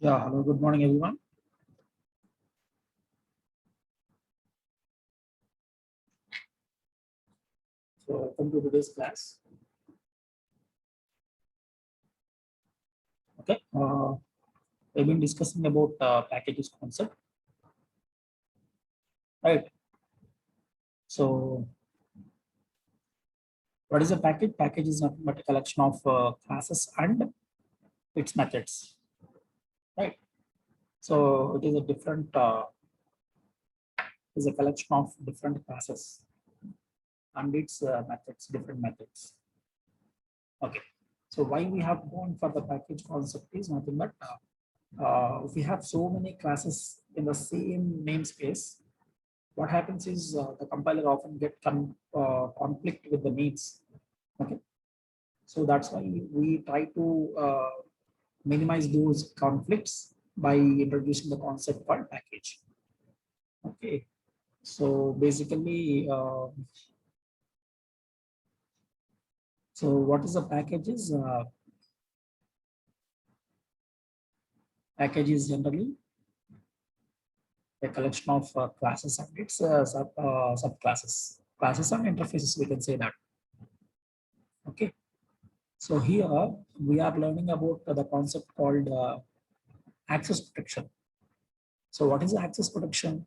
Yeah, hello, good morning, everyone. So, welcome to today's class. Okay, we've been discussing about packages concept, right? So, what is a package? Package is nothing but a collection of classes and its methods, right? So, it is a different, is a collection of different classes and its methods, different methods. Okay, so why we have gone for the package concept is nothing but if we have so many classes in the same namespace, what happens is the compiler often get conflict with the names. Okay, so that's why we try to minimize those conflicts by introducing the concept called package. Okay, so basically, so what is a package is package is generally a collection of classes and its subclasses, classes and interfaces. We can say that. Okay. So here we are learning about the concept called access protection. So what is access protection?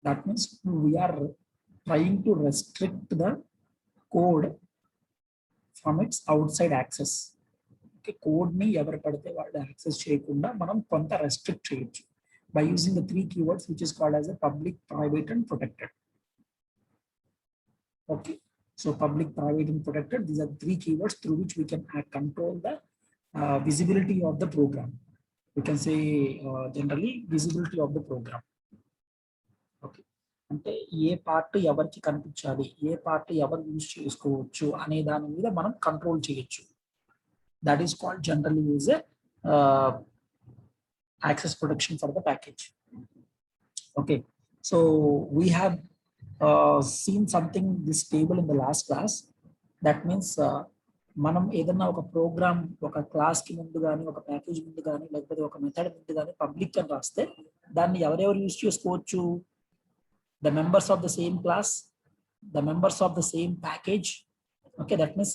That means we are trying to restrict the code from its outside access. Okay, code ni evaru padithe vallu access cheyakunda manam konta restrict cheyochu by using the three keywords which is called as a public, private and protected. Okay, so public, private and protected, these are three keywords through which we can control the visibility of the program. We can say generally visibility of the program. Okay, అంటే ఏ part ఎవరికి కనిపించాలి, ఏ part ఎవరు use చేసుకోవచ్చు అనే దాని మీద మనం control చేయొచ్చు. That is called generally use access protection for the package. Okay, so we have seen something this table in the last class. That means మనం ఏదన్నా ఒక ప్రోగ్రామ్ ఒక క్లాస్ కి ముందు కానీ ఒక ప్యాకేజ్ ముందు కానీ లేకపోతే ఒక మెథడ్ ముందు కానీ పబ్లిక్ అని రాస్తే దాన్ని ఎవరెవరు యూజ్ చేసుకోవచ్చు? The members of the same class, the members of the same package. Okay, that means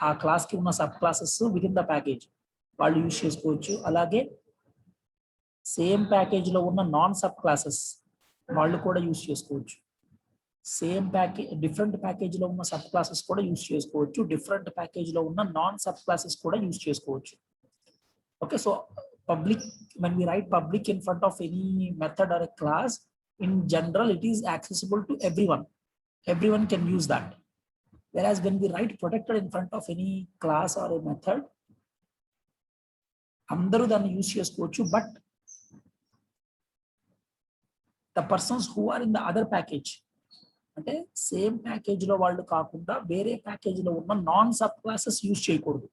ఆ క్లాస్ కి ఉన్న sub classes with in the package వాళ్ళు యూజ్ చేసుకోవచ్చు. అలాగే సేమ్ ప్యాకేజ్ లో ఉన్న నాన్ సబ్ క్లాసెస్ వాళ్ళు కూడా యూజ్ చేసుకోవచ్చు. సేమ్ ప్యాకేజ్ డిఫరెంట్ ప్యాకేజ్ లో ఉన్న సబ్ క్లాసెస్ కూడా యూజ్ చేసుకోవచ్చు. డిఫరెంట్ ప్యాకేజ్ లో ఉన్న నాన్ సబ్ క్లాసెస్ కూడా యూజ్ చేసుకోవచ్చు. Okay, so public, when we write public in front of any method or a class, in general it is accessible to everyone. Everyone can use that. Whereas when we write protected in front of any class or a method, అందరూ దాన్ని use చేసుకోవచ్చు. But the persons who are in the other package, అంటే same package లో వాళ్ళు కాకుండా వేరే package లో ఉన్న నాన్ సబ్ క్లాసెస్ యూజ్ చేయకూడదు.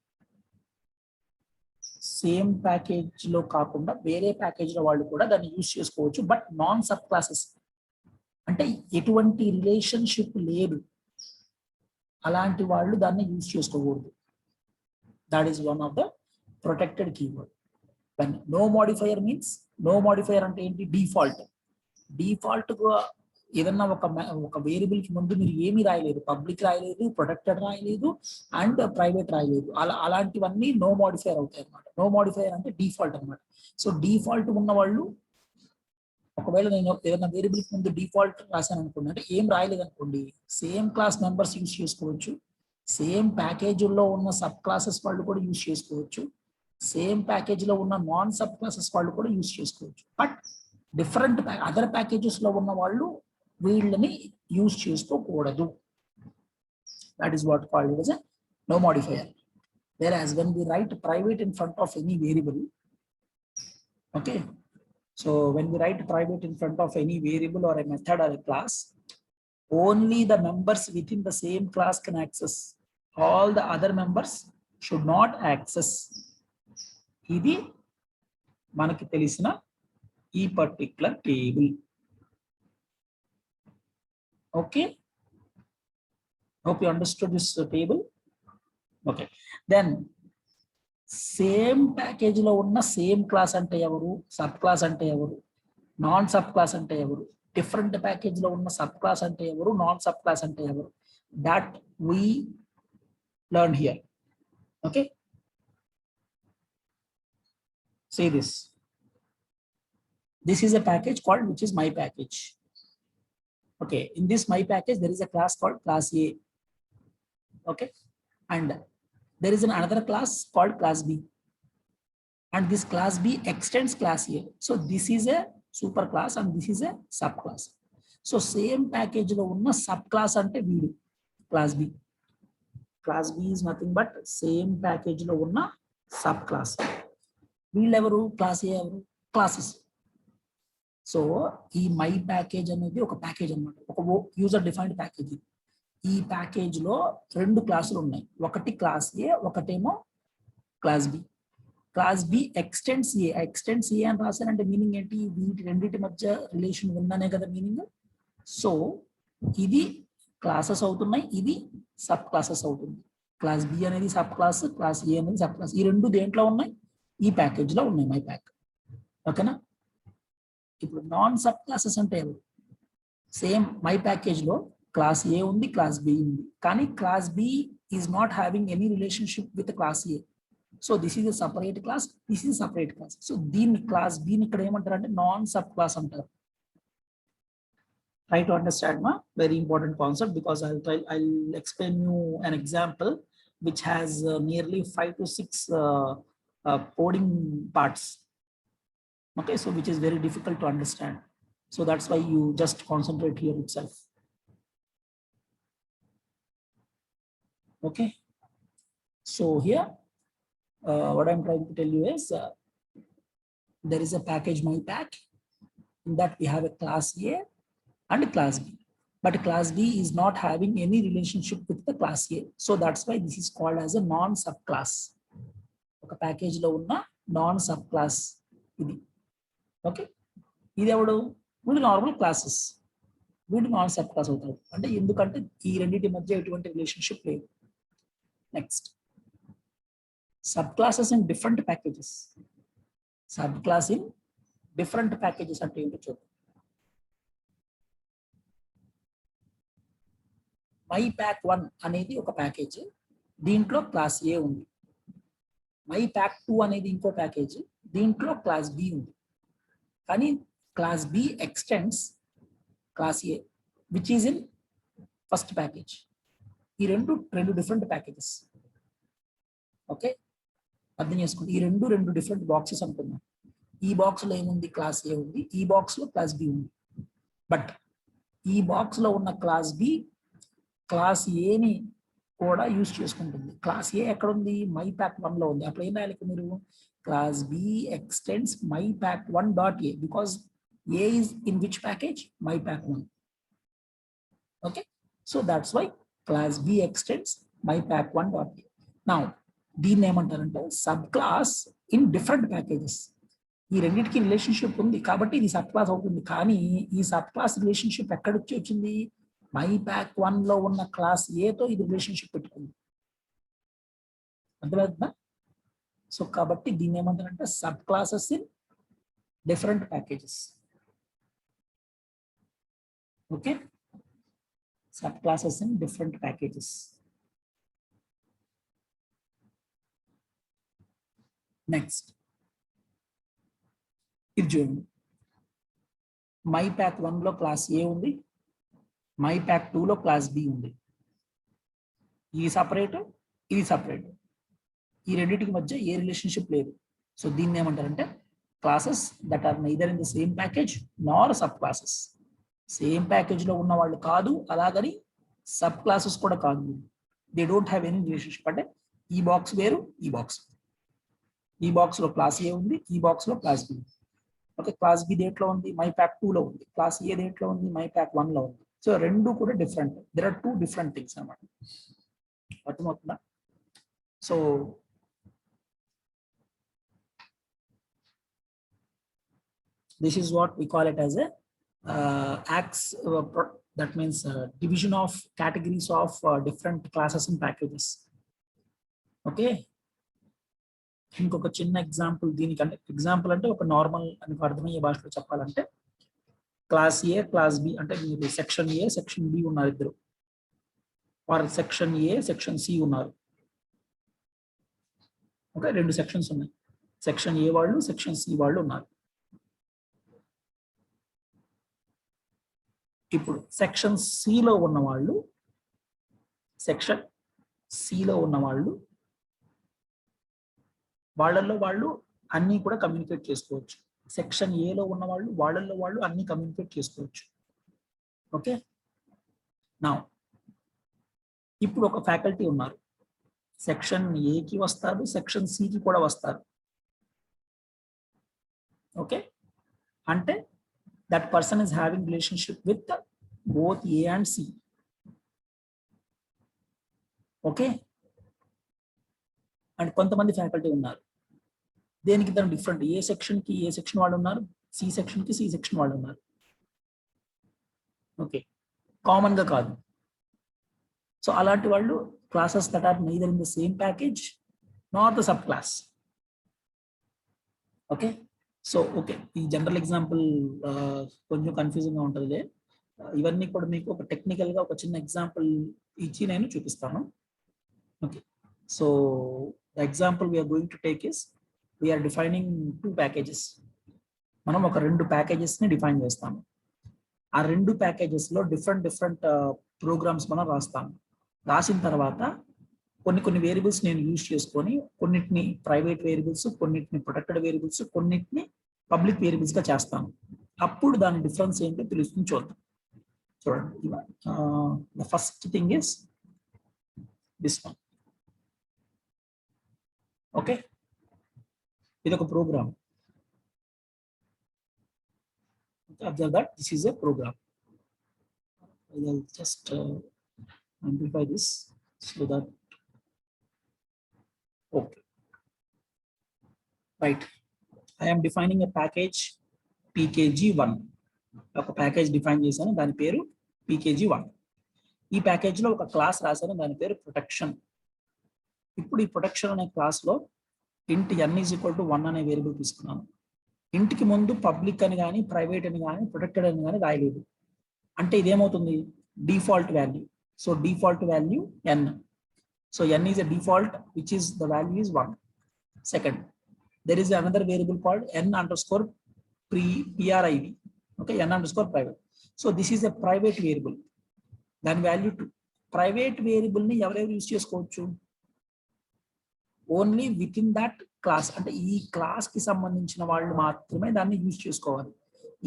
సేమ్ ప్యాకేజ్ లో కాకుండా వేరే ప్యాకేజ్ లో వాళ్ళు కూడా దాన్ని యూజ్ చేసుకోవచ్చు. బట్ నాన్ సబ్ క్లాసెస్ అంటే ఎటువంటి రిలేషన్షిప్ లేదు అలాంటి వాళ్ళు దాన్ని యూజ్ చేసుకోకూడదు. That is one of the protected keyword. when no modifier means, no modifier అంటే ఏంటి? డిఫాల్ట్. డిఫాల్ట్ గా ఏదన్నా ఒక వేరియబుల్ కి ముందు మీరు ఏమీ రాయలేదు, పబ్లిక్ రాయలేదు, ప్రొటెక్టెడ్ రాయలేదు అండ్ ప్రైవేట్ రాయలేదు, అలాంటివన్నీ నో మోడిఫైర్ అవుతాయి అనమాట. నో మోడిఫైర్ అంటే డిఫాల్ట్ అనమాట. సో డిఫాల్ట్ ఉన్న వాళ్ళు, ఒకవేళ నేను ఏదైనా వేరియబుల్ కి ముందు డిఫాల్ట్ రాశాను అనుకోండి, అంటే ఏం రాయలేదు అనుకోండి, సేమ్ క్లాస్ మెంబర్స్ యూజ్ చేసుకోవచ్చు, సేమ్ ప్యాకేజీల్లో ఉన్న సబ్ క్లాసెస్ వాళ్ళు కూడా యూజ్ చేసుకోవచ్చు, సేమ్ ప్యాకేజ్ లో ఉన్న నాన్ సబ్ క్లాసెస్ వాళ్ళు కూడా యూజ్ చేసుకోవచ్చు. బట్ డిఫరెంట్ అదర్ ప్యాకేజెస్ లో ఉన్న వాళ్ళు వీళ్ళని యూజ్ చేసుకోకూడదు. That is what called as a no modifier. Whereas when we write private in front of any variable, okay, so when we write private in front of any variable or a method or a class, only the members within the same class can access. All the other members should not access. ఇది మనకి తెలిసిన ఈ particular table. Okay, hope you understood this table. Okay, then same package లో ఉన్న same class అంటే ఎవరు, sub class అంటే ఎవరు, నాన్ సబ్ క్లాస్ అంటే ఎవరు, డిఫరెంట్ ప్యాకేజ్ లో ఉన్న సబ్ క్లాస్ అంటే ఎవరు, నాన్ సబ్ క్లాస్ అంటే ఎవరు, that we learn here. Okay, say this is a package called which is my package. Okay, in this my package there is a class called class A. Okay, and there is another class called class B, and this class B extends class A. So this is a super class and this is a subclass. So same package lo unna subclass ante veedu class B. Class B is nothing but same package lo unna subclass. వీళ్ళు ఎవరు, class A ఎవరు, classes. So ఈ my package అనేది ఒక package అన్నమాట, ఒక user defined package. ఈ package లో రెండు క్లాసులు ఉన్నాయి, ఒకటి క్లాస్ ఏ, ఒకటేమో క్లాస్ బి. క్లాస్ బి ఎక్స్టెండ్స్ ఏ. ఎక్స్టెండ్స్ ఏ అని రాశారంటే మీనింగ్ ఏంటి, వీటి రెండింటి మధ్య రిలేషన్ ఉందనే కదా మీనింగ్. సో ఇది క్లాసెస్ అవుతున్నాయి, ఇది సబ్ క్లాసెస్ అవుతుంది. క్లాస్ బి అనేది సబ్ క్లాస్, క్లాస్ ఏ అనేది సబ్ క్లాస్. ఈ రెండు దేంట్లో ఉన్నాయి, ఈ ప్యాకేజ్ లో ఉన్నాయి, మై ప్యాక్. ఓకేనా. ఇప్పుడు నాన్ సబ్ క్లాసెస్ అంటే ఎవరు, సేమ్ మై ప్యాకేజ్ లో క్లాస్ ఏ ఉంది, క్లాస్ బి ఉంది, కానీ class B is not having any relationship with class A. So this is a separate class, this is separate class. సో దీన్ని క్లాస్ బిని ఇక్కడ ఏమంటారు అంటే నాన్ సబ్ క్లాస్ అంటారు. Try to understand ma, very important concept, because I'll explain you an example which has nearly 5 to 6 coding parts. Okay, so which is very difficult to understand. So that's why you just concentrate here itself. Okay, so here what I'm trying to tell you is there is a package my pack. In that we have a class A and class B, but class B is not having any relationship with the class A. So that's why this is called as a non subclass. ఒక package లో ఉన్న non sub class ఇది. Okay, ఇది ఎవడు, వీడు normal classes, వీడు non sub class అవుతాడు. అంటే ఎందుకంటే ఈ రెండింటి మధ్య ఎటువంటి రిలేషన్షిప్ లేదు. Next, sub classes in different packages. Sub class in different packages అంటే ఏంటో చూద్దాం. మై ప్యాక్ 1 అనేది ఒక ప్యాకేజ్, దీంట్లో క్లాస్ ఏ ఉంది. మై ప్యాక్ 2 అనేది ఇంకో ప్యాకేజ్, దీంట్లో క్లాస్ బి ఉంది. కానీ class B extends class A which is in first package. ఈ రెండు డిఫరెంట్ ప్యాకేజెస్. ఓకే, అర్థం చేసుకోండి. ఈ రెండు డిఫరెంట్ బాక్సెస్ అనుకున్నాం. ఈ బాక్స్ లో ఏముంది, క్లాస్ ఏ ఉంది, ఈ బాక్స్ లో క్లాస్ బి ఉంది. బట్ ఈ బాక్స్ లో ఉన్న క్లాస్ బి క్లాస్ ఏని కూడా యూజ్ చేసుకుంటుంది. క్లాస్ ఏ ఎక్కడ ఉంది, మై ప్యాక్ 1 లో ఉంది. అప్పుడు ఏం రాయాలి మీరు, class B extends my pack 1 dot A, because A is in which package, my pack 1. Okay, so that's why class B extends my pack 1 dot A. Now దీన్ని ఏమంటారంటే subclass in different packages. ఈ రెండింటికి relationship ఉంది కాబట్టి ఇది sub class అవుతుంది. కానీ ఈ సబ్ క్లాస్ రిలేషన్షిప్ ఎక్కడి నుంచి వచ్చింది, మై ప్యాక్ 1 లో ఉన్న క్లాస్ ఏతో ఇది రిలేషన్షిప్ పెట్టుకుంది. అర్థమవుతుందా. సో కాబట్టి దీన్ని ఏమంటారంటే sub classes in different packages. Okay, sub classes in different packages. Next, ఇది చూడండి. మై ప్యాక్ 1 లో క్లాస్ ఏ ఉంది, మై ప్యాక్ 2 లో క్లాస్ బి ఉంది. ఇది సపరేట్, ఇది సపరేట్. ఈ రెండింటికి మధ్య ఏ రిలేషన్షిప్ లేదు. సో దీన్ని ఏమంటారంటే classes that are neither in the same package nor subclasses. Same package లో ఉన్న వాళ్ళు కాదు, అలాగని సబ్ క్లాసెస్ కూడా కాదు. They don't have any relationship. అంటే ఈ బాక్స్ వేరు, ఈ బాక్స్, ఈ బాక్స్ లో క్లాస్ ఏ ఉంది, ఈ బాక్స్ లో క్లాస్ బి ఉంది. ఓకే, క్లాస్ బి దేంట్లో ఉంది, మై ప్యాక్ 2 లో ఉంది. క్లాస్ ఏ దేంట్లో ఉంది, మై ప్యాక్ 1 లో ఉంది. సో రెండు కూడా different. There are 2 different things అన్నమాట. అర్థమవుతుందా. So this is what we call it as a that means division of categories of different classes and packages. Okay, ఇంకొక చిన్న ఎగ్జాంపుల్ దీనికంటే, ఎగ్జాంపుల్ అంటే ఒక నార్మల్ అని అర్థమయ్యే భాషలో చెప్పాలంటే, క్లాస్ ఏ క్లాస్ బి అంటే మీరు సెక్షన్ ఏ సెక్షన్ బి ఉన్నారు ఇద్దరు, వారు సెక్షన్ ఏ సెక్షన్ సి ఉన్నారు. ఓకే, 2 సెక్షన్స్ ఉన్నాయి. సెక్షన్ ఏ వాళ్ళు సెక్షన్ సి వాళ్ళు ఉన్నారు. ఇప్పుడు సెక్షన్ సిలో ఉన్న వాళ్ళు వాళ్ళల్లో వాళ్ళు అన్ని కూడా కమ్యూనికేట్ చేసుకోవచ్చు. సెక్షన్ ఏలో ఉన్న వాళ్ళల్లో వాళ్ళు అన్ని కమ్యూనికేట్ చేసుకోవచ్చు. ఓకే, నా ఇప్పుడు ఒక ఫ్యాకల్టీ ఉన్నారు, సెక్షన్ ఏకి వస్తారు, సెక్షన్ సికి కూడా వస్తారు. ఓకే, అంటే that person is having relationship with both A and C. Okay, and కొంతమంది ఫ్యాకల్టీ ఉన్నారు, దేనికి దాని డిఫరెంట్, ఏ సెక్షన్కి ఏ సెక్షన్ వాళ్ళు ఉన్నారు, సి సెక్షన్కి సి సెక్షన్ వాళ్ళు ఉన్నారు. ఓకే, కామన్గా కాదు. సో అలాంటి వాళ్ళు classes that are neither in the same package not the subclass. Okay, so okay, ఈ జనరల్ ఎగ్జాంపుల్ కొంచెం కన్ఫ్యూజింగ్గా ఉంటుంది. ఇవన్నీ కూడా మీకు ఒక టెక్నికల్గా ఒక చిన్న ఎగ్జాంపుల్ ఇచ్చి నేను చూపిస్తాను. Okay, so the example we are going to take is we are defining 2 packages. మనం ఒక 2 ప్యాకేజెస్ని డిఫైన్ చేస్తాము. ఆ 2 ప్యాకేజెస్లో డిఫరెంట్ ప్రోగ్రామ్స్ మనం రాస్తాము. రాసిన తర్వాత కొన్ని వేరియబుల్స్ నేను యూజ్ చేసుకొని కొన్నిటిని ప్రైవేట్ వేరియబుల్స్, కొన్నిటిని ప్రొటెక్టెడ్ వేరియబుల్స్, కొన్నిటిని పబ్లిక్ వేరియబుల్స్ గా చేస్తాను. అప్పుడు దాని డిఫరెన్స్ ఏంటో తెలుస్తుంది, చూద్దాం. చూడండి, the first thing is this one. Okay, ఇది ఒక program. Observe that this is a program. I will just amplify this so that okay, right. I am defining a package pkg1. ఒక ప్యాకేజ్ డిఫైన్ చేశాను, దాని పేరు pkg1. ఈ package లో ఒక class రాశాను, దాని పేరు ప్రొటెక్షన్. ఇప్పుడు ఈ ప్రొటెక్షన్ అనే క్లాస్ లో ఇంట్ n ఈజ్ ఈక్వల్ టు 1 అనే వేరియబుల్ తీసుకున్నాను. ఇంటికి ముందు పబ్లిక్ అని కానీ ప్రైవేట్ అని కానీ ప్రొటెక్టెడ్ అని కానీ రాయలేదు. అంటే ఇదేమవుతుంది, default value. So default value n. So n is a default, which is the value is 1. Second, there is another variable called n underscore priv. Okay, n underscore private. So this is a private variable. దాని value 2. Private variable ని ఎవరెవరు use చేసుకోవచ్చు, only with in that class. అంటే ఈ class కి సంబంధించిన వాళ్ళు మాత్రమే దాన్ని యూజ్ చేసుకోవాలి.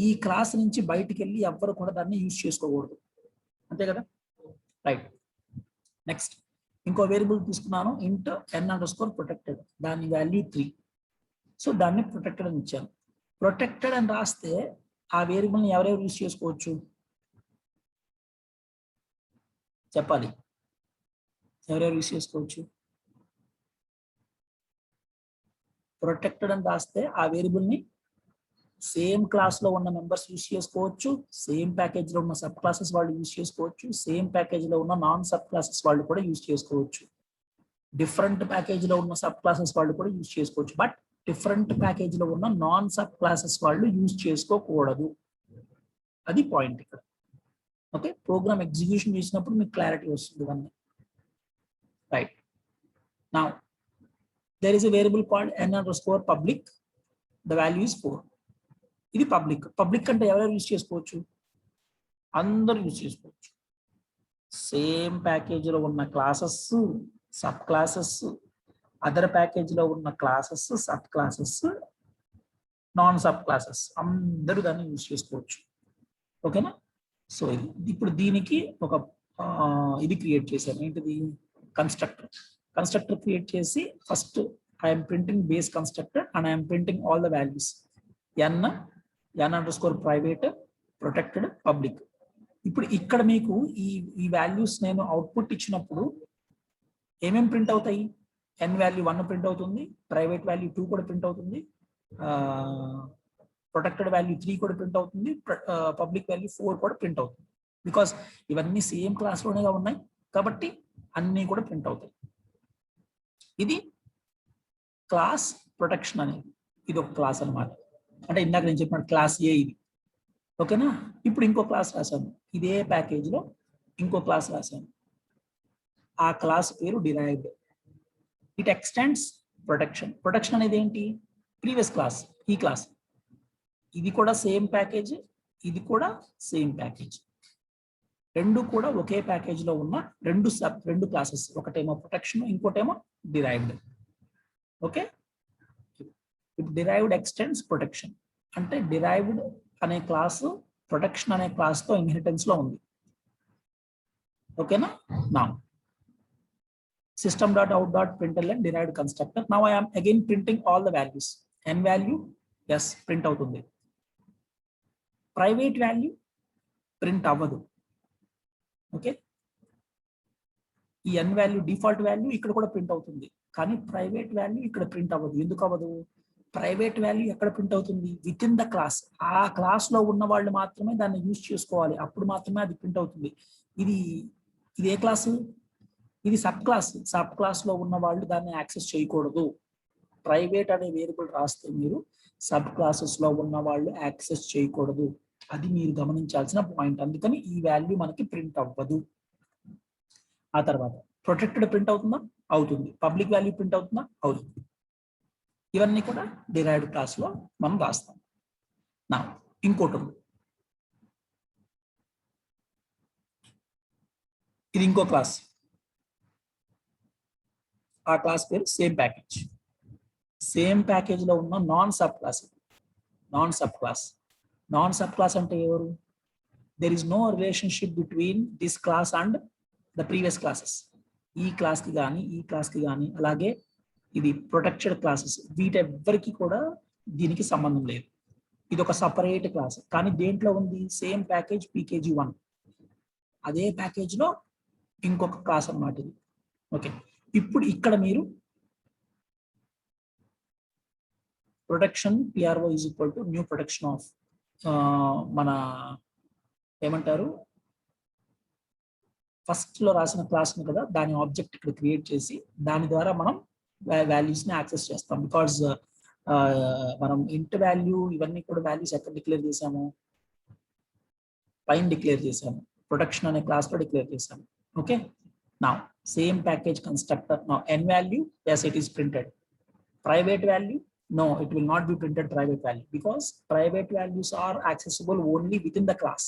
ఈ క్లాస్ నుంచి బయటికి వెళ్ళి ఎవ్వరు కూడా దాన్ని యూజ్ చేసుకోకూడదు. అంతే కదా, రైట్. నెక్స్ట్ ఇంకో వేరియబుల్ తీసుకున్నాను, ఇంట్ n అండర్స్కోర్ ప్రొటెక్టెడ్. దాని వాల్యూ 3. సో దాన్ని ప్రొటెక్టెడ్ అని ఇచ్చాను. ప్రొటెక్టెడ్ అని రాస్తే ఆ వేరియబుల్ని ఎవరెవరు యూజ్ చేసుకోవచ్చు చెప్పాలి. ఎవరెవరు యూజ్ చేసుకోవచ్చు? ప్రొటెక్టెడ్ అని రాస్తే ఆ వేరియబుల్ని సేమ్ క్లాస్ లో ఉన్న మెంబర్స్ యూజ్ చేసుకోవచ్చు, సేమ్ ప్యాకేజ్ లో ఉన్న సబ్ క్లాసెస్ వాళ్ళు యూజ్ చేసుకోవచ్చు, సేమ్ ప్యాకేజ్ లో ఉన్న నాన్ సబ్ క్లాసెస్ వాళ్ళు కూడా యూజ్ చేసుకోవచ్చు, డిఫరెంట్ ప్యాకేజ్ లో ఉన్న సబ్ క్లాసెస్ వాళ్ళు కూడా యూజ్ చేసుకోవచ్చు. బట్ డిఫరెంట్ ప్యాకేజ్ లో ఉన్న నాన్ సబ్ క్లాసెస్ వాళ్ళు యూజ్ చేసుకోకూడదు. అది పాయింట్ ఇక్కడ. ఓకే, ప్రోగ్రామ్ ఎగ్జిక్యూషన్ చేసినప్పుడు మీకు క్లారిటీ వస్తుంది ఇవన్నీ. Right, now there is a variable called n underscore public. The value is 4. ఇది పబ్లిక్. పబ్లిక్ అంటే ఎవరెవరు యూజ్ చేసుకోవచ్చు, అందరూ యూజ్ చేసుకోవచ్చు. సేమ్ ప్యాకేజీలో ఉన్న క్లాసెస్, సబ్ క్లాసెస్, అదర్ ప్యాకేజీలో ఉన్న classes, sub classes, non sub classes అందరూ దాన్ని యూజ్ చేసుకోవచ్చు. ఓకేనా? సో ఇది ఇప్పుడు దీనికి ఒక ఇది క్రియేట్ చేశాను, ఏంటిది, కన్స్ట్రక్టర్. కన్స్ట్రక్టర్ క్రియేట్ చేసి first I'm printing base constructor and I'm printing all the values n underscore private, protected, public. ఇప్పుడు ఇక్కడ మీకు ఈ వాల్యూస్ నేను అవుట్పుట్ ఇచ్చినప్పుడు ఏమేమి ప్రింట్ అవుతాయి? n వాల్యూ 1 ప్రింట్ అవుతుంది, ప్రైవేట్ వాల్యూ 2 కూడా ప్రింట్ అవుతుంది, ప్రొటెక్టెడ్ వాల్యూ 3 కూడా ప్రింట్ అవుతుంది, పబ్లిక్ వాల్యూ 4 కూడా ప్రింట్ అవుతుంది. బికాస్ ఇవన్నీ సేమ్ క్లాస్లోనే ఉన్నాయి కాబట్టి అన్నీ కూడా ప్రింట్ అవుతాయి. ఇది క్లాస్ ప్రొటెక్షన్ అనేది ఇది ఒక క్లాస్ అన్నమాట. అంటే ఇందాక నేను చెప్పిన క్లాస్ ఏ ఇది. ఓకేనా? ఇప్పుడు ఇంకో క్లాస్ రాశాను, ఇదే ప్యాకేజ్లో ఇంకో క్లాస్ రాశాను, ఆ క్లాస్ పేరు derived. It extends protection. Protection అనేది ఏంటి? ప్రీవియస్ క్లాస్, ఈ క్లాస్. ఇది కూడా సేమ్ ప్యాకేజ్, ఇది కూడా సేమ్ ప్యాకేజ్. రెండు కూడా ఒకే ప్యాకేజ్ లో ఉన్న రెండు క్లాసెస్. ఒకటేమో ప్రొటెక్షన్, ఇంకోటేమో derived. Okay, derived extends protection అంటే డిరైవ్డ్ అనే క్లాస్ ప్రొటెక్షన్ అనే క్లాస్ తో ఇన్హెరిటెన్స్ లో ఉంది. ఓకేనా? నా system.out.println derived constructor. Now I am again printing all the values. N value, yes, print అవుతుంది. ప్రైవేట్ వాల్యూ ప్రింట్ అవ్వదు. ఓకే, ఈ n వాల్యూ డిఫాల్ట్ వాల్యూ ఇక్కడ కూడా ప్రింట్ అవుతుంది, కానీ ప్రైవేట్ వాల్యూ ఇక్కడ ప్రింట్ అవ్వదు. ఎందుకు అవ్వదు? ప్రైవేట్ వాల్యూ ఎక్కడ ప్రింట్ అవుతుంది? With in the class. ఆ క్లాస్ లో ఉన్న వాళ్ళు మాత్రమే దాన్ని యూజ్ చేసుకోవాలి, అప్పుడు మాత్రమే అది ప్రింట్ అవుతుంది. ఇది ఏ క్లాసు? ఇది సబ్ క్లాస్. సబ్ క్లాస్ లో ఉన్న వాళ్ళు దాన్ని యాక్సెస్ చేయకూడదు. ప్రైవేట్ అనే వేరియబుల్ రాస్తే మీరు సబ్ క్లాసెస్ లో ఉన్న వాళ్ళు యాక్సెస్ చేయకూడదు. అది మీరు గమనించాల్సిన పాయింట్. అందుకని ఈ వాల్యూ మనకి ప్రింట్ అవ్వదు. ఆ తర్వాత ప్రొటెక్టెడ్ ప్రింట్ అవుతుందా? అవుతుంది. పబ్లిక్ వాల్యూ ప్రింట్ అవుతుందా? అవుతుంది. ఇవన్నీ కూడా డిరైవ్డ్ క్లాస్ లో మనం రాస్తాం. నా ఇంకోటి ఉంది, ఇది ఇంకో క్లాస్. ఆ క్లాస్ పేరు సేమ్ ప్యాకేజ్. సేమ్ ప్యాకేజ్ లో ఉన్న non subclass. Non subclass. Non subclass అంటే ఎవరు? There is no relationship between this class and the previous classes. ఈ క్లాస్ కి కానీ ఈ క్లాస్ కి కానీ, అలాగే ఇది ప్రొటెక్టెడ్ క్లాసెస్, వీటెవ్వరికి కూడా దీనికి సంబంధం లేదు. ఇది ఒక సపరేట్ క్లాస్. కానీ దేంట్లో ఉంది? Same package pkg1. అదే ప్యాకేజ్ లో ఇంకొక క్లాస్ అన్నమాట ఇది. ఓకే, ఇప్పుడు ఇక్కడ మీరు protection PRO is equal to new protection of మన ఏమంటారు, ఫస్ట్ లో రాసిన క్లాస్ ని కదా, దాని ఆబ్జెక్ట్ ఇక్కడ క్రియేట్ చేసి దాని ద్వారా మనం వాల్యూస్ ని యాక్సెస్ చేస్తాం. బికాజ్ మనం ఇంట్ వాల్యూ ఇవన్నీ కూడా వాల్యూస్ ఎక్కడ డిక్లేర్ చేసాము? పైన డిక్లేర్ చేసాము, ప్రొటెక్షన్ అనే క్లాస్ లో డిక్లేర్ చేసాము. ఓకే, నా సేమ్ ప్యాకేజ్ కన్స్ట్రక్టర్. నా n value, yes, it is printed. Private value, no, it will not be printed private value, because private values are accessible only within the class.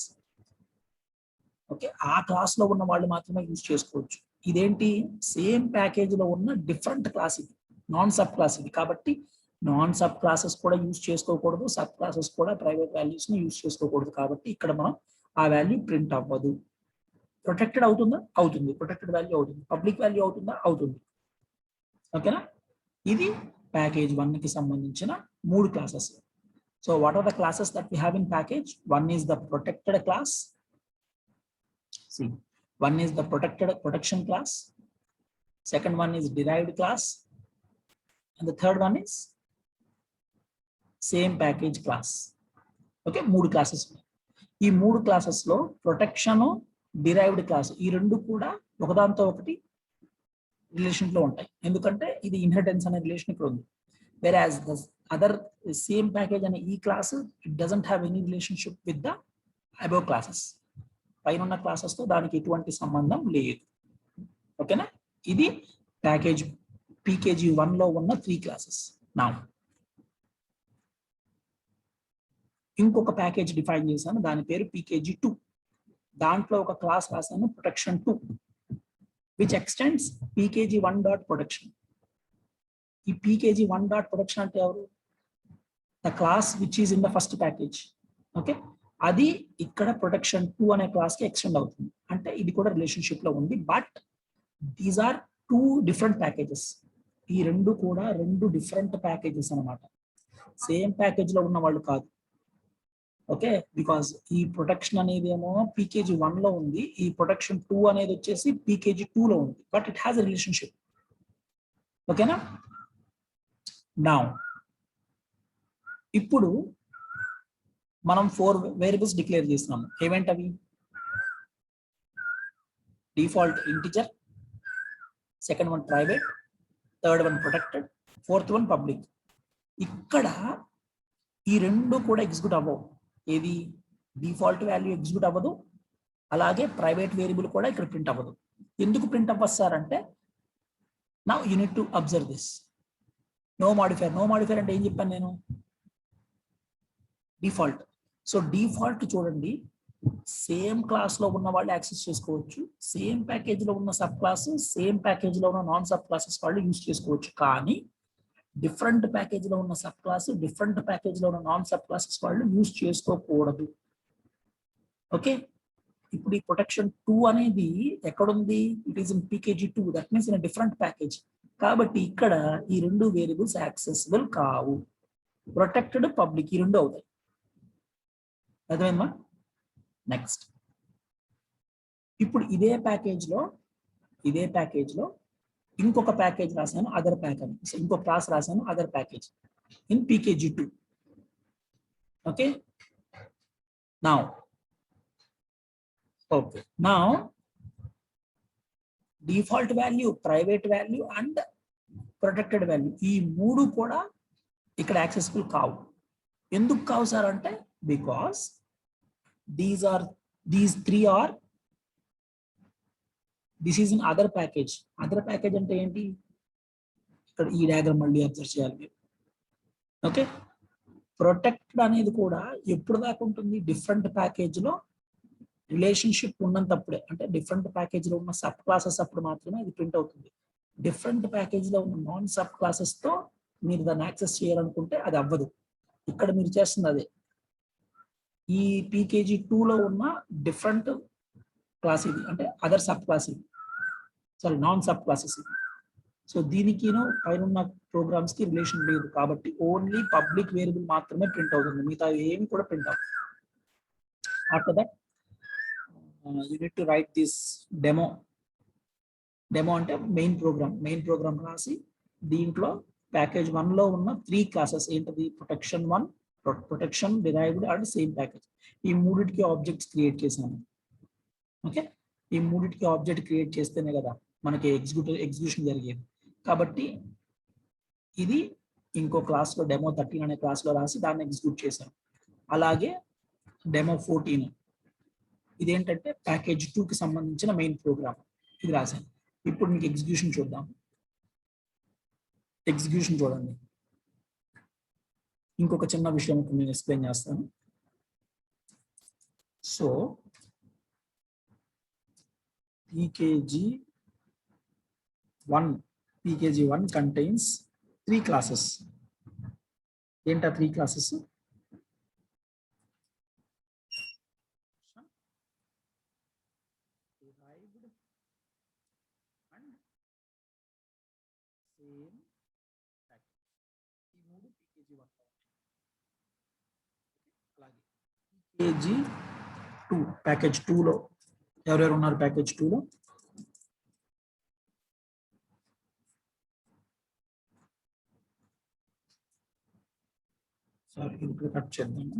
Okay, ఆ class లో ఉన్న వాళ్ళు మాత్రమే use చేసుకోవచ్చు. ఇదేంటి? Same package లో ఉన్న డిఫరెంట్ క్లాస్ ఇది, నాన్ సబ్ క్లాస్ ఇది. కాబట్టి నాన్ సబ్ క్లాసెస్ కూడా యూజ్ చేసుకోకూడదు, సబ్ క్లాసెస్ కూడా ప్రైవేట్ వాల్యూస్ ని యూజ్ చేసుకోకూడదు. కాబట్టి ఇక్కడ మనం ఆ వాల్యూ ప్రింట్ అవ్వదు. ప్రొటెక్టెడ్ అవుతుందా? అవుతుంది. ప్రొటెక్టెడ్ వాల్యూ అవుతుంది. పబ్లిక్ వాల్యూ అవుతుందా? అవుతుంది. ఓకేనా? ఇది ప్యాకేజ్ 1 కి సంబంధించిన 3 classes. So what are the classes that we have in package? One is the protected class. See, one is the protection class, second one is derived class, and the third one is same package class. Okay, 3 classes. ఈ 3 classes లో protection, derived class, ఈ రెండు కూడా ఒకదాంతో ఒకటి relation లో ఉంటాయి. ఎందుకంటే ఇది ఇన్హెరిటెన్స్ అనే రిలేషన్ ఇక్కడ ఉంది. whereas the other same package అనే ఈ class, it doesn't have any relationship with the above classes. పైన ఉన్న క్లాసెస్ తో దానికి ఎటువంటి సంబంధం లేదు. ఓకేనా? ఇది ప్యాకేజ్ pkg1 లో ఉన్న 3 క్లాసెస్. నా ఇంకొక ప్యాకేజ్ డిఫైన్ చేశాను, దాని పేరు pkg2. దాంట్లో ఒక క్లాస్ రాశాను ప్రొటెక్షన్ 2, which extends pkg1.protection. ఈ pkg1.protection అంటే ఎవరు? The class which is in the first package. Okay, అది ఇక్కడ ప్రొటెక్షన్ 2 అనే క్లాస్ కి ఎక్స్టెండ్ అవుతుంది. అంటే ఇది కూడా రిలేషన్షిప్ లో ఉంది. But these are 2 different packages. ఈ రెండు కూడా 2 డిఫరెంట్ ప్యాకేజెస్ అన్నమాట. సేమ్ ప్యాకేజ్ లో ఉన్న వాళ్ళు కాదు. ఓకే, బికాస్ ఈ ప్రొటెక్షన్ అనేది ఏమో pkg1 లో ఉంది, ఈ ప్రొటెక్షన్ 2 అనేది వచ్చేసి pkg2 లో ఉంది. But it has a relationship. ఓకేనా? నౌ ఇప్పుడు మనం 4 వేరియబుల్స్ డిక్లేర్ చేస్తున్నాము. ఏమేంటవి? Default integer, second one private, third one protected, fourth one public. ఇక్కడ ఈ రెండు కూడా ఎగ్జిక్యూట్ అవ్వవు. ఏది డిఫాల్ట్ వాల్యూ ఎగ్జిక్యూట్ అవ్వదు, అలాగే ప్రైవేట్ వేరియబుల్ కూడా ఇక్కడ ప్రింట్ అవ్వదు. ఎందుకు ప్రింట్ అవ్వస్తారంటే now you need to observe this. No modifier. No modifier అంటే ఏం చెప్పాను నేను? డిఫాల్ట్. సో డిఫాల్ట్ చూడండి, సేమ్ క్లాస్ లో ఉన్న వాళ్ళు యాక్సెస్ చేసుకోవచ్చు, సేమ్ ప్యాకేజ్ లో ఉన్న సబ్ క్లాస్, సేమ్ ప్యాకేజ్ లో ఉన్న నాన్ సబ్ క్లాసెస్ వాళ్ళు యూజ్ చేసుకోవచ్చు. కానీ డిఫరెంట్ ప్యాకేజ్ లో ఉన్న సబ్ క్లాస్, డిఫరెంట్ ప్యాకేజ్ లో ఉన్న నాన్ సబ్ క్లాసెస్ వాళ్ళు యూజ్ చేసుకోకూడదు. ఓకే, ఇప్పుడు ఈ ప్రొటెక్షన్ 2 అనేది ఎక్కడుంది? It is in pkg2, that means in different package. కాబట్టి ఇక్కడ ఈ రెండు వేరియబుల్స్ యాక్సెసిబుల్ కావు. ప్రొటెక్టెడ్, పబ్లిక్ ఈ రెండు అవుతాయి. అర్థమైందా? నెక్స్ట్, ఇప్పుడు ఇదే ప్యాకేజ్ లో ఇంకొక ప్యాకేజ్ రాశాను, అదర్ ప్యాకేజ్. ఇంకొక క్లాస్ రాశాను, other package in pkg2. Okay, now default value, private value and protected value ఈ మూడు కూడా ఇక్కడ యాక్సెసిబుల్ కావు. ఎందుకు కావు సార్ అంటే, because these three are, this is in other package. Other package అంటే ఏంటి? ఇక్కడ ఈ డయాగ్రామ్ మళ్ళీ అబ్జర్వ్ చేయాలి మీరు. ఓకే, ప్రొటెక్టెడ్ అనేది కూడా ఎప్పుడు దాకా ఉంటుంది? డిఫరెంట్ ప్యాకేజ్ లో రిలేషన్షిప్ ఉన్నంతప్పుడే, అంటే డిఫరెంట్ ప్యాకేజ్ లో ఉన్న సబ్ క్లాసెస్ అప్పుడు మాత్రమే ఇది ప్రింట్ అవుతుంది. డిఫరెంట్ ప్యాకేజ్ లో ఉన్న నాన్ సబ్ క్లాసెస్ తో మీరు దాన్ని యాక్సెస్ చేయాలనుకుంటే అది అవ్వదు. ఇక్కడ మీరు చేస్తుంది అదే. ఈ pkg2 లో ఉన్న డిఫరెంట్ క్లాస్ ఇది, అంటే అదర్ సబ్ క్లాస్ ఇది, సారీ నాన్ సబ్ క్లాసెస్ ఇది. సో దీనికి పైన ప్రోగ్రామ్స్ కి రిలేషన్ లేదు, కాబట్టి ఓన్లీ పబ్లిక్ వేరియబుల్ మాత్రమే ప్రింట్ అవుతుంది, మిగతా ఏమి కూడా ప్రింట్ అవుతుంది. After that you need to write this demo అంటే మెయిన్ ప్రోగ్రామ్ రాసి దీంట్లో ప్యాకేజ్ 1 లో ఉన్న 3 క్లాసెస్ ఏంటది? Protection 1, protection, derived and same package. ఈ మూడిటికి ఆబ్జెక్ట్స్ క్రియేట్ చేశాను. ఓకే, ఈ మూడిటికి ఆబ్జెక్ట్ క్రియేట్ చేస్తేనే కదా మనకి ఎగ్జిక్యూషన్ జరిగేది. కాబట్టి ఇది ఇంకో క్లాస్ లో డెమో 13 అనే క్లాస్ లో రాసి దాన్ని ఎగ్జిక్యూట్ చేశాను. అలాగే డెమో 14 ఇదేంటంటే ప్యాకేజ్ 2 కి సంబంధించిన మెయిన్ ప్రోగ్రామ్, ఇది రాశాను. ఇప్పుడు మీకు ఎగ్జిక్యూషన్ చూద్దాం. ఎగ్జిక్యూషన్ చూడండి. ఇంకొక చిన్న విషయం నేను ఎక్స్ప్లెయిన్ చేస్తాను. So pkg1 contains 3 classes. ఏంటా 3 క్లాసెస్? pkg2 ప్యాకేజ్ 2 లో ఎవరెవరు ఉన్నారు? ప్యాకేజ్ 2 లో సారీ ఇప్పుడు కట్ చేద్దాము.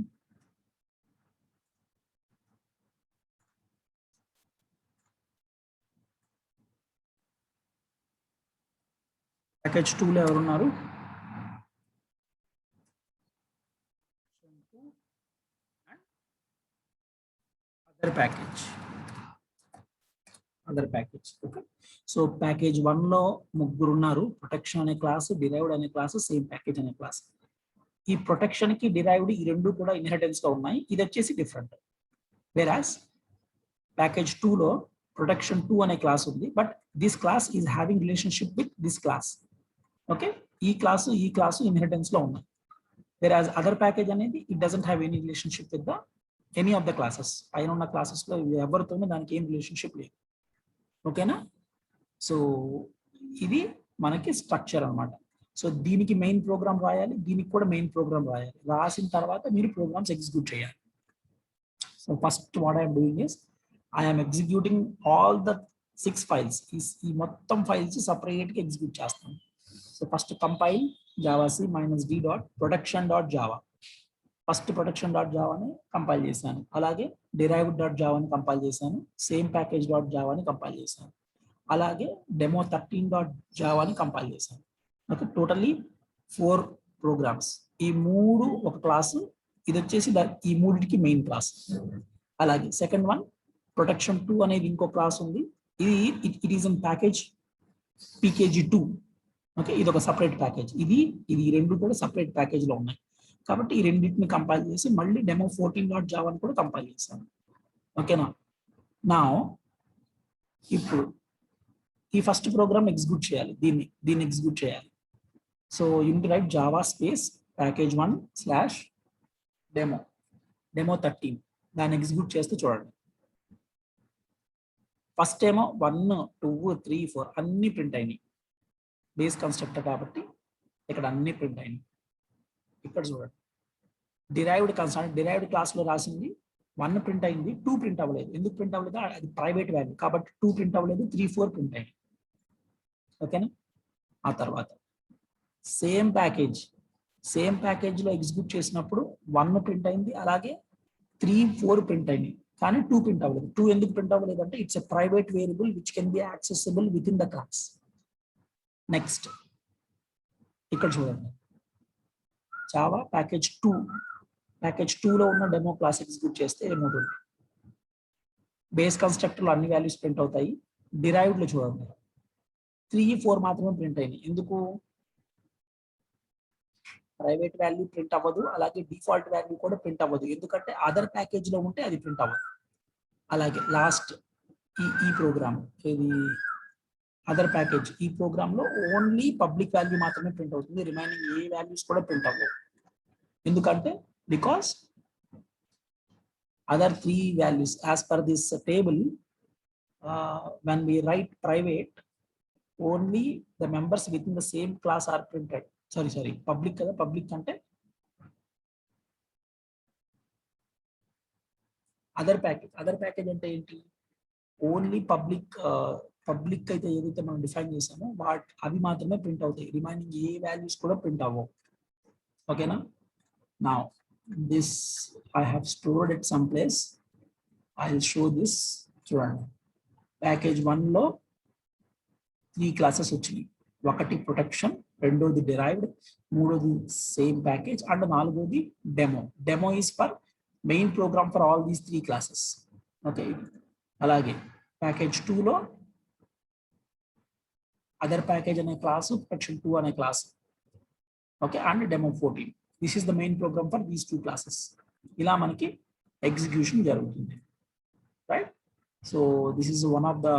ప్యాకేజ్ 2 లో ఎవరున్నారు? Other package. Okay, so package 1 లో ముగ్గురు ఉన్నారు. ప్రొటెక్షన్ అనే క్లాస్, డిరైవ్డ్ అనే క్లాస్, సేమ్ ప్యాకేజ్ అనే క్లాస్. ఈ ప్రొటెక్షన్ కి డిరైవ్డ్ ఈ రెండు కూడా ఇన్హెరిటెన్స్ గా ఉన్నాయి. ఇది వచ్చేసి డిఫరెంట్. వేరాస్ ప్యాకేజ్ 2 లో ప్రొటెక్షన్ 2 అనే క్లాస్ ఉంది, but this class is having relationship with this class. Okay, ఈ క్లాసు ఇన్హెరిటెన్స్ లో ఉన్నాయి. వేరాస్ అదర్ ప్యాకేజ్ అనేది it doesn't have any relationship with the any of the classes. పైన ఉన్న క్లాసెస్ లో ఎవరితోనూ దానికి ఏం రిలేషన్షిప్ లేదు. ఓకేనా? సో ఇది మనకి స్ట్రక్చర్ అన్నమాట. సో దీనికి మెయిన్ ప్రోగ్రామ్ రాయాలి, దీనికి కూడా మెయిన్ ప్రోగ్రామ్ రాయాలి. రాసిన తర్వాత మీరు ప్రోగ్రామ్స్ ఎగ్జిక్యూట్ చేయాలి. So first what I'm doing is I'm executing all the 6 files. ఈ మొత్తం ఫైల్స్ సపరేట్ గా ఎగ్జిక్యూట్ చేస్తాను. So first compile javac -d dot protection dot Java. First protection dot జావాని కంపైల్ చేశాను. అలాగే డిరైవ్డ్ డాట్ జావాని compile చేశాను. సేమ్ ప్యాకేజ్ డాట్ జావాని కంపైల్ చేశాను. అలాగే డెమో 13 డాట్ జావాని కంపైల్ చేశాను. Okay, totally 4 programs. ఈ 3 ఒక క్లాసు, ఇది వచ్చేసి ఈ మూడిటికి మెయిన్ క్లాస్. అలాగే సెకండ్ వన్ ప్రొటెక్షన్ 2 అనేది ఇంకో క్లాస్ ఉంది. ఇది it is in package PKG2. Okay, ఇది ఒక సపరేట్ ప్యాకేజ్. ఇది రెండు కూడా సపరేట్ ప్యాకేజ్ లో ఉన్నాయి. కాబట్టి ఈ రెండింటిని కంపైల్ చేసి మళ్ళీ డెమో 14.java కూడా కంపైల్ చేశాను. ఓకేనా. నా ఇప్పుడు ఈ ఫస్ట్ ప్రోగ్రామ్ ఎగ్జిక్యూట్ చేయాలి, దీన్ని ఎగ్జిక్యూట్ చేయాలి. So unit right Java space package1/demo 13 దాన్ని ఎగ్జిక్యూట్ చేస్తే చూడండి. ఫస్ట్ ఏమో 1, 2, 3, 4 అన్ని ప్రింట్ అయినాయి. బేస్ కన్స్ట్రక్టర్ కాబట్టి ఇక్కడ అన్ని ప్రింట్ అయినాయి. ఇక్కడ చూడండి, డిరైవ్డ్ క్లాస్ లో రాసింది 1 ప్రింట్ అయింది, 2 ప్రింట్ అవ్వలేదు. ఎందుకు ప్రింట్ అవ్వలేదు? అది ప్రైవేట్ వాల్యూ కాబట్టి 2 ప్రింట్ అవ్వలేదు, 3, 4 ప్రింట్ అయింది. ఓకేనా. ఆ తర్వాత సేమ్ ప్యాకేజ్ లో ఎగ్జిక్యూట్ చేసినప్పుడు 1 ప్రింట్ అయింది, అలాగే 3, 4 ప్రింట్ అయింది, కానీ 2 ప్రింట్ అవ్వలేదు. 2 ఎందుకు ప్రింట్ అవ్వలేదు అంటే it's a private variable which can be accessible with in the class. Next ఇక్కడ చూడండి, జావా ప్యాకేజ్ 2లో ఉన్న డెమో క్లాస్ ఎగ్జిక్యూట్ చేస్తే ఏమవుతుంది? బేస్ కన్స్ట్రక్టర్ లో అన్ని వాల్యూస్ ప్రింట్ అవుతాయి. డిరైవ్డ్ లో చూడండి 3, 4 మాత్రమే ప్రింట్ అయినాయి. ఎందుకు? ప్రైవేట్ వాల్యూ ప్రింట్ అవ్వదు, అలాగే డిఫాల్ట్ వాల్యూ కూడా ప్రింట్ అవ్వదు. ఎందుకంటే అదర్ ప్యాకేజ్ లో ఉంటే అది ప్రింట్ అవ్వదు. అలాగే లాస్ట్ ఈ ప్రోగ్రామ్, ఇది అదర్ ప్యాకేజ్, ఈ ప్రోగ్రామ్ లో ఓన్లీ పబ్లిక్ వాల్యూ మాత్రమే ప్రింట్ అవుతుంది. రిమైనింగ్ ఏ వాల్యూస్ కూడా ప్రింట్ అవ్వవు. ఎందుకంటే because other 3 values as per this table, when we write private, only the members within the same class are printed. Sorry, public kada, public ante other package ante enti, only public అయితే ఏదైతే మనం define చేసామో అవి మాత్రమే print అవుతాయి. Remaining ఏ values కూడా print అవ్వవు. ఓకేనా. Now this I have stored at some place. I'll show this. చూడండి, ప్యాకేజ్ 1 లో 3 క్లాసెస్ వచ్చినాయి. ఒకటి ప్రొటెక్షన్, రెండోది డిరైవ్డ్, మూడోది సేమ్ ప్యాకేజ్, అండ్ నాలుగోది demo is for main program for all these 3 classes. Okay. అలాగే ప్యాకేజ్ 2 లో అదర్ ప్యాకేజ్ అనే క్లాసు, ప్రొటెక్షన్ 2 అనే class. Okay, and demo 14. This is the main program for these 2 classes. ఇలా మనకి execution జరుగుతుంది. Right. So this is one of the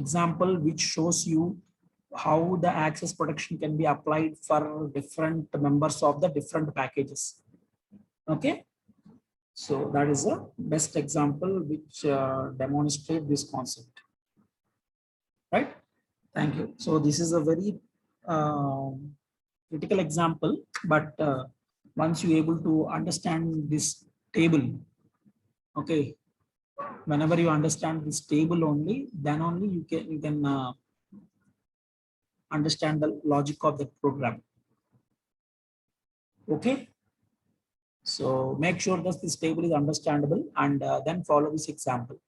example which shows you how the access protection can be applied for different members of the different packages. Okay, so that is the best example which demonstrate this concept. Right. Thank you. So this is a very critical example, but once you able to understand this table, okay, whenever you understand this table only, then only you can understand the logic of the program. Okay, so make sure that this table is understandable, and then follow this example.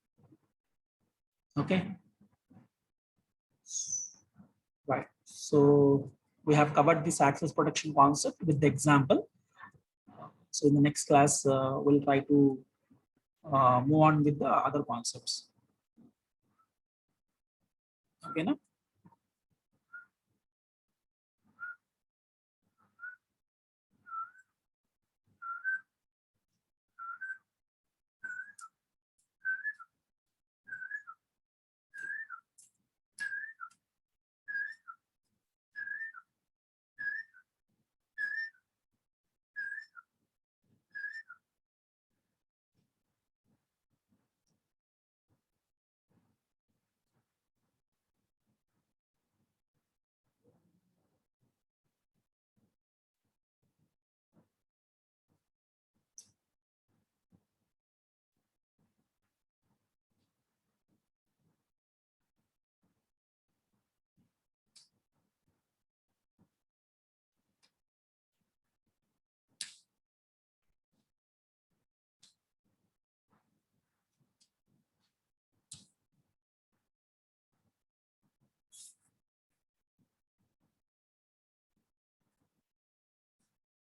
Okay, right. So we have covered this access protection concept with the example. So in the next class, we'll try to move on with the other concepts. Okay, now.